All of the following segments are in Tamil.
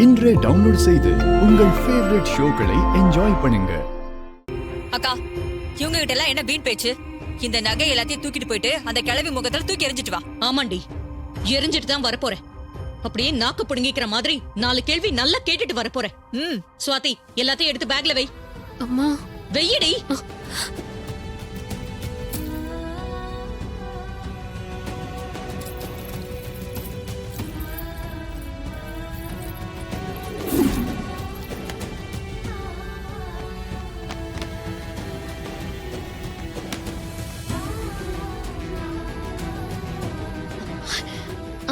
இன்றே டவுன்லோட் செய்து உங்கள் ஃபேவரட் ஷோக்களை என்ஜாய் பண்ணுங்க. அக்கா, இவங்க கிட்ட எல்லாம் என்ன வீண் பேச்சு? இந்த நகை எல்லாத்தையும் தூக்கிட்டு போயிட்டு அந்த கிழவி முகத்துல தூக்கி எரிஞ்சிட்டு வா. ஆமாண்டி, எரிஞ்சிட்டு தான் வரப்போறேன். அப்படியே நாக்கு புடுங்கிக்கிற மாதிரி 4 கேள்வி நல்லா கேட்டுட்டு வரப்போறேன். சுவாதி, எல்லாத்தையும் எடுத்து பேக்ல வை. அம்மா வெய்யடி.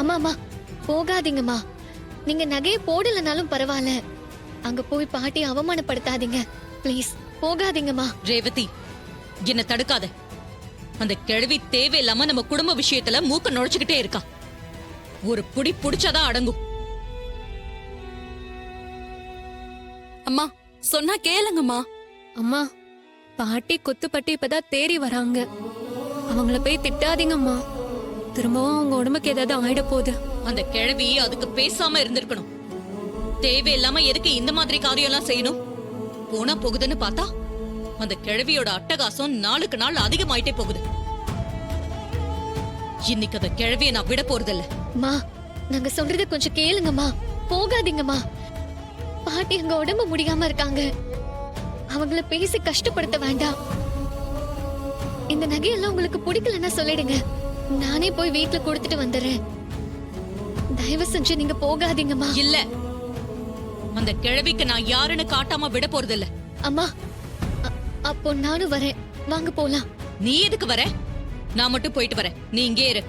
அம்மா அம்மா போகாதீங்கம்மா. நீங்க நகையை போடலனாலும் பரவாயில்ல. அங்க போய் பாட்டி அவமானப்படுத்தாதீங்க ப்ளீஸ். போகாதீங்கம்மா. ரேவதி, என்ன தடுக்காத. அந்த கிழவி தேவையில்லாம நம்ம குடும்ப விஷயத்துல மூக்க நுழைச்சுக்கிட்டே இருக்கா. ஒரு புடி புடிச்சாதான் அடங்கும். அம்மா சொன்னா கேளுங்கம்மா. அம்மா, பாட்டி குத்துப்பட்டு இப்பதான் தேறி வராங்க. அவங்கள போய் திட்டாதீங்கம்மா. திரும்பவும் அவங்க உடம்புக்கு ஏதாவது ஆயிட போகுது. அந்த கிழவி அதுக்கு பேசாம இருந்திருக்கணும். தேவையில்லாம எதுக்கு இந்த மாதிரி காரியம் எல்லாம் செய்யணும்? போனா போகுதுன்னு பார்த்தா அந்த கிழவியோட அட்டகாசம் நாளுக்கு நாள் அதிகமாயிட்டே போகுது. இன்னைக்கு அந்த கிழவியை நான் விட போறதில்ல. மா, நாங்க சொல்றத கொஞ்சம் கேளுங்கம்மா. போகாதீங்கம்மா. பாட்டி அங்க உடம்பு முடியாம இருக்காங்க. அவங்கள பேசி கஷ்டப்படுத்த வேண்டாம். இந்த நகையெல்லாம் உங்களுக்கு பிடிக்கலன்னா சொல்லிடுங்க. நானே போய் வீட்டுல கொடுத்துட்டு வந்துடுறேன். தயவு செஞ்சு நீங்க போகாதீங்கம்மா. இல்ல, அந்த கிழவிக்கு நான் யாருன்னு காட்டாம விட போறதில்ல. அம்மா, அப்போ நானும் வரேன். வாங்க போலாம். நீ எதுக்கு வர? நான் மட்டும் போயிட்டு வரேன், நீ இங்கே இரு.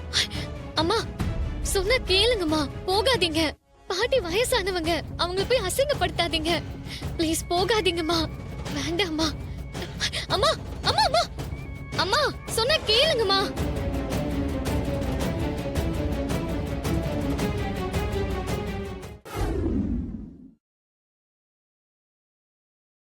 அம்மா, சொன்ன கேளுங்கம்மா. போகாதீங்க. பாட்டி வயசானவங்க. அவங்கள போய் அசிங்கப்படுத்தாதீங்க ப்ளீஸ். போகாதீங்கம்மா. வேண்டாம்மா. அம்மா அம்மா அம்மா அம்மா, சொன்ன கேளுங்கம்மா.